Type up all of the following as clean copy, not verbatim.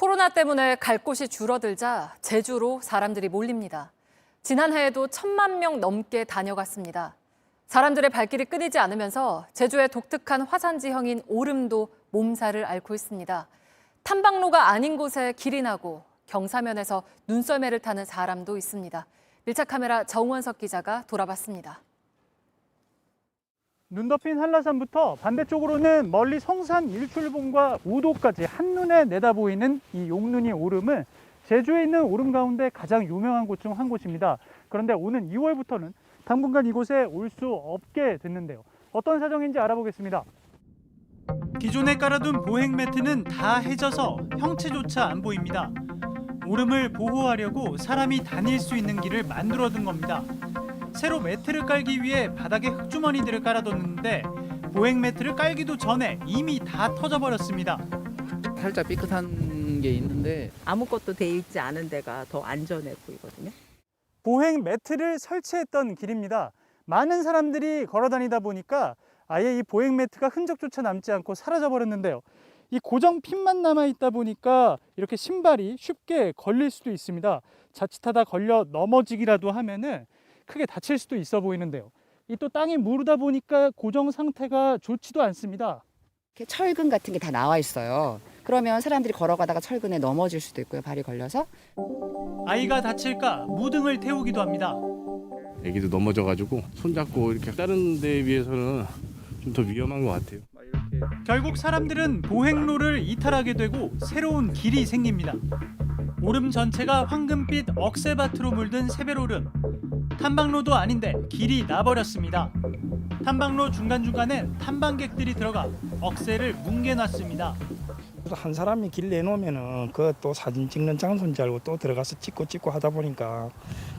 코로나 때문에 갈 곳이 줄어들자 제주로 사람들이 몰립니다. 지난해에도 1,000만 명 넘게 다녀갔습니다. 사람들의 발길이 끊이지 않으면서 제주의 독특한 화산지형인 오름도 몸살을 앓고 있습니다. 탐방로가 아닌 곳에 길이 나고 경사면에서 눈썰매를 타는 사람도 있습니다. 밀착 카메라 정원석 기자가 돌아봤습니다. 눈 덮인 한라산부터 반대쪽으로는 멀리 성산 일출봉과 우도까지 한눈에 내다보이는 이 용눈이 오름은 제주에 있는 오름 가운데 가장 유명한 곳 중 한 곳입니다. 그런데 오는 2월부터는 당분간 이곳에 올 수 없게 됐는데요. 어떤 사정인지 알아보겠습니다. 기존에 깔아둔 보행 매트는 다 해져서 형체조차 안 보입니다. 오름을 보호하려고 사람이 다닐 수 있는 길을 만들어둔 겁니다. 새로 매트를 깔기 위해 바닥에 흙주머니들을 깔아뒀는데 보행 매트를 깔기도 전에 이미 다 터져버렸습니다. 살짝 삐끗한 게 있는데 아무것도 돼 있지 않은 데가 더 안전해 보이거든요. 보행 매트를 설치했던 길입니다. 많은 사람들이 걸어 다니다 보니까 아예 이 보행 매트가 흔적조차 남지 않고 사라져버렸는데요. 이 고정 핀만 남아있다 보니까 이렇게 신발이 쉽게 걸릴 수도 있습니다. 자칫하다 걸려 넘어지기라도 하면은 크게 다칠 수도 있어 보이는데요. 이 또 땅이 무르다 보니까 고정 상태가 좋지도 않습니다. 이렇게 철근 같은 게 다 나와 있어요. 그러면 사람들이 걸어가다가 철근에 넘어질 수도 있고요. 발이 걸려서. 아이가 다칠까 무등을 태우기도 합니다. 애기도 넘어져가지고 손잡고 이렇게 다른 데에 비해서는 좀 더 위험한 것 같아요. 결국 사람들은 보행로를 이탈하게 되고 새로운 길이 생깁니다. 오름 전체가 황금빛 억새밭으로 물든 새별오름. 탐방로도 아닌데 길이 나버렸습니다. 탐방로 중간중간엔 탐방객들이 들어가 억새를 뭉개놨습니다. 한 사람이 길 내놓으면은 그또 사진 찍는 장소인 줄 알고 또 들어가서 찍고 하다 보니까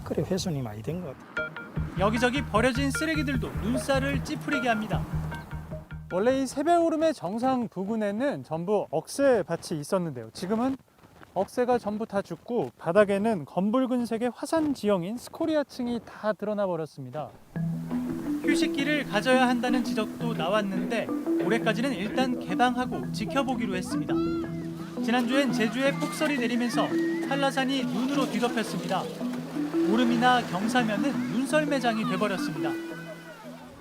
그래 훼손이 많이 된 것 같아요. 여기저기 버려진 쓰레기들도 눈살을 찌푸리게 합니다. 원래 이 새별오름의 정상 부근에는 전부 억새밭이 있었는데요. 지금은 억새가 전부 다 죽고 바닥에는 검붉은색의 화산 지형인 스코리아층이 다 드러나 버렸습니다. 휴식기를 가져야 한다는 지적도 나왔는데 올해까지는 일단 개방하고 지켜보기로 했습니다. 지난주엔 제주에 폭설이 내리면서 한라산이 눈으로 뒤덮였습니다. 오름이나 경사면은 눈썰매장이 돼버렸습니다.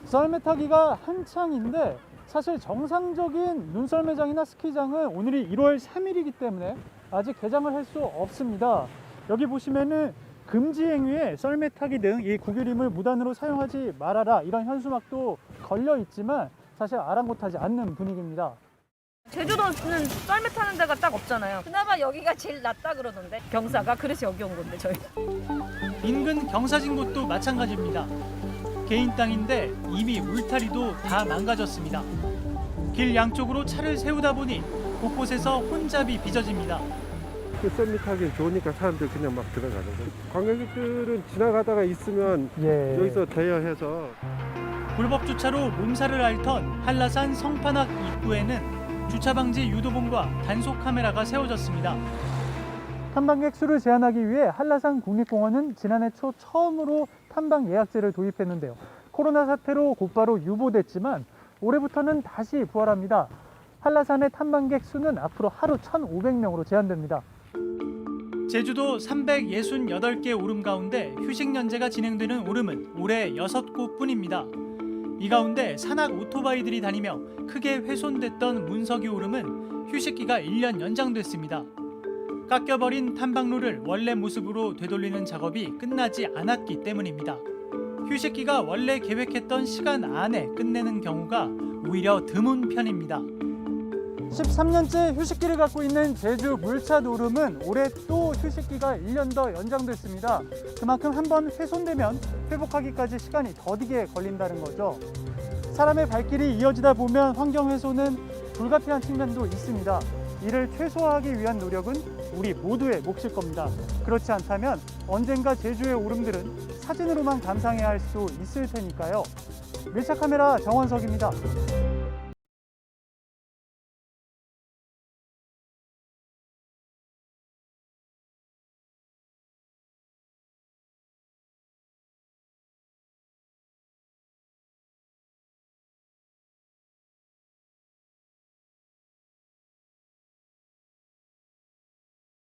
썰매 타기가 한창인데 사실 정상적인 눈썰매장이나 스키장은 오늘이 1월 3일이기 때문에 아직 개장을 할 수 없습니다. 여기 보시면은 금지 행위에 썰매 타기 등 이 구기림을 무단으로 사용하지 말아라 이런 현수막도 걸려 있지만 사실 아랑곳하지 않는 분위기입니다. 제주도는 썰매 타는 데가 딱 없잖아요. 그나마 여기가 제일 낫다 그러던데. 경사가 그래서 여기 온 건데 저희. 인근 경사진 곳도 마찬가지입니다. 개인 땅인데 이미 울타리도 다 망가졌습니다. 길 양쪽으로 차를 세우다 보니 곳곳에서 혼잡이 빚어집니다. 썰매 타기 좋으니까 사람들 그냥 막 들어가는 거예요. 관광객들은 지나가다가 있으면 여기서 대여해서. 불법 주차로 몸살을 앓던 한라산 성판악 입구에는 주차 방지 유도봉과 단속 카메라가 세워졌습니다. 탐방객 수를 제한하기 위해 한라산 국립공원은 지난해 초 처음으로 탐방 예약제를 도입했는데요. 코로나 사태로 곧바로 유보됐지만 올해부터는 다시 부활합니다. 한라산의 탐방객 수는 앞으로 하루 1,500명으로 제한됩니다. 제주도 368개 오름 가운데 휴식 연재가 진행되는 오름은 올해 6곳뿐입니다. 이 가운데 산악 오토바이들이 다니며 크게 훼손됐던 문석이 오름은 휴식기가 1년 연장됐습니다. 깎여버린 탐방로를 원래 모습으로 되돌리는 작업이 끝나지 않았기 때문입니다. 휴식기가 원래 계획했던 시간 안에 끝내는 경우가 오히려 드문 편입니다. 13년째 휴식기를 갖고 있는 제주 물차 오름은 올해 또 휴식기가 1년 더 연장됐습니다. 그만큼 한번 훼손되면 회복하기까지 시간이 더디게 걸린다는 거죠. 사람의 발길이 이어지다 보면 환경 훼손은 불가피한 측면도 있습니다. 이를 최소화하기 위한 노력은 우리 모두의 몫일 겁니다. 그렇지 않다면 언젠가 제주의 오름들은 사진으로만 감상해야 할 수 있을 테니까요. 밀착 카메라 정원석입니다.